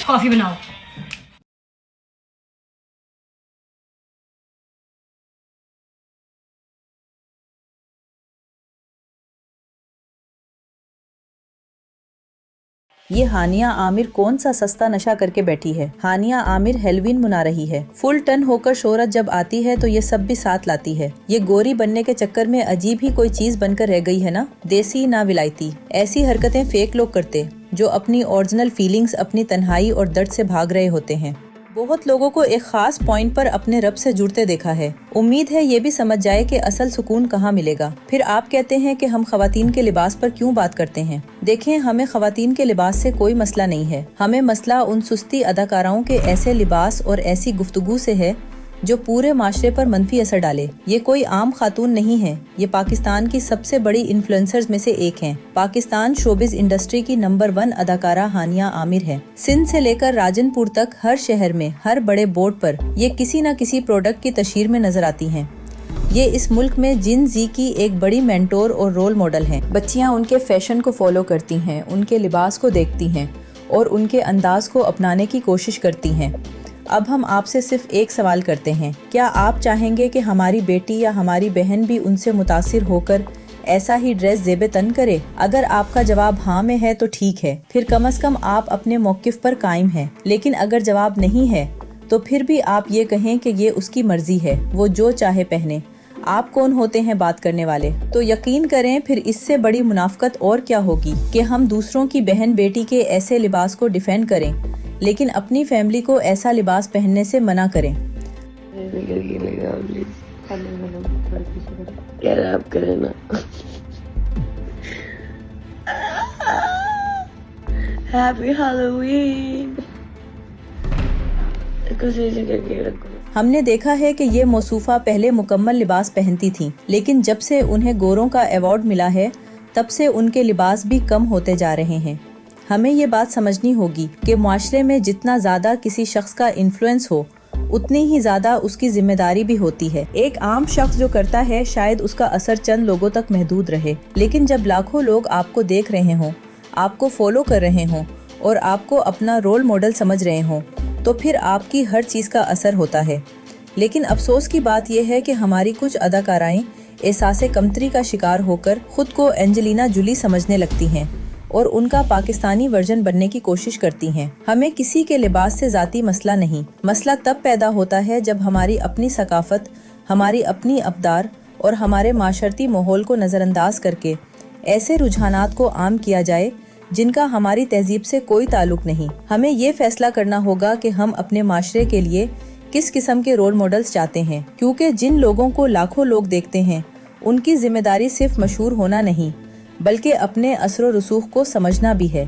Coffee बनाओ। ये हानिया आमिर कौन सा सस्ता नशा करके बैठी है। हानिया आमिर हेलोवीन मना रही है। फुल टन होकर शोहरत जब आती है तो ये सब भी साथ लाती है। ये गोरी बनने के चक्कर में अजीब ही कोई चीज बनकर रह गई है ना, देसी ना विलायती। ऐसी हरकतें फेक लोग करते जो अपनी ओरिजिनल फीलिंग्स, अपनी तन्हाई और दर्द से भाग रहे होते हैं। बहुत लोगों को एक खास पॉइंट पर अपने रब से जुड़ते देखा है। उम्मीद है ये भी समझ जाए कि असल सुकून कहाँ मिलेगा। फिर आप कहते हैं कि हम खवातीन के लिबास पर क्यों बात करते हैं। देखें, हमें खवातीन के लिबास से कोई मसला नहीं है। हमें मसला उन सुस्ती अदाकाराओं के ऐसे लिबास और ऐसी गुफ्तगू से है जो पूरे माशरे पर मनफी असर डाले। ये कोई आम खातून नहीं है, ये पाकिस्तान की सबसे बड़ी इन्फ्लुएंसर्स में से एक हैं। पाकिस्तान शोबिज इंडस्ट्री की नंबर 1 अदाकारा हानिया आमिर है। सिंध से लेकर राजनपुर तक हर शहर में, हर बड़े बोर्ड पर ये किसी न किसी प्रोडक्ट की तशहीर में नजर आती हैं। ये इस मुल्क में जिन जी की एक बड़ी मेंटोर और रोल मॉडल हैं। बच्चियाँ उनके फैशन को फॉलो करती हैं, उनके लिबास को देखती हैं और उनके अंदाज को अपनाने की कोशिश करती हैं। अब हम आपसे सिर्फ एक सवाल करते हैं, क्या आप चाहेंगे कि हमारी बेटी या हमारी बहन भी उनसे मुतासिर होकर ऐसा ही ड्रेस ज़ेबे तन करे? अगर आपका जवाब हाँ में है तो ठीक है, फिर कम से कम आप अपने मौक़िफ़ पर कायम हैं। लेकिन अगर जवाब नहीं है तो फिर भी आप ये कहें कि ये उसकी मर्जी है, वो जो चाहे पहने। आप कौन होते हैं बात करने वाले? तो यकीन करें, फिर इससे बड़ी मुनाफकत और क्या होगी कि हम दूसरों की बहन बेटी के ऐसे लिबास को डिफेंड करें लेकिन अपनी फैमिली को ऐसा लिबास पहनने से मना करें। यार आप करें ना। Happy Halloween. करके रखो। हमने देखा है कि ये मौसूफा पहले मुकम्मल लिबास पहनती थीं, लेकिन जब से उन्हें गोरों का अवार्ड मिला है तब से उनके लिबास भी कम होते जा रहे हैं। हमें ये बात समझनी होगी कि माशरे में जितना ज़्यादा किसी शख्स का इन्फ्लुएंस हो उतनी ही ज़्यादा उसकी जिम्मेदारी भी होती है। एक आम शख्स जो करता है शायद उसका असर चंद लोगों तक महदूद रहे, लेकिन जब लाखों लोग आपको देख रहे हों, आपको फॉलो कर रहे हों और आपको अपना रोल मॉडल समझ रहे हों तो फिर आपकी हर चीज़ का असर होता है। लेकिन अफसोस की बात यह है कि हमारी कुछ अदाकाराएं एहसास कमतरी का शिकार होकर खुद को एंजेलिना जूली समझने लगती हैं और उनका पाकिस्तानी वर्जन बनने की कोशिश करती हैं। हमें किसी के लिबास से ज़ाती मसला नहीं, मसला तब पैदा होता है जब हमारी अपनी सकाफत, हमारी अपनी अक़दार और हमारे माशरती माहौल को नज़रअंदाज करके ऐसे रुझानात को आम किया जाए जिनका हमारी तहजीब से कोई ताल्लुक नहीं। हमें ये फैसला करना होगा कि हम अपने माशरे के लिए किस किस्म के रोल मॉडल्स चाहते हैं, क्योंकि जिन लोगों को लाखों लोग देखते हैं उनकी जिम्मेदारी सिर्फ मशहूर होना नहीं बल्कि अपने असर व रसूख को समझना भी है।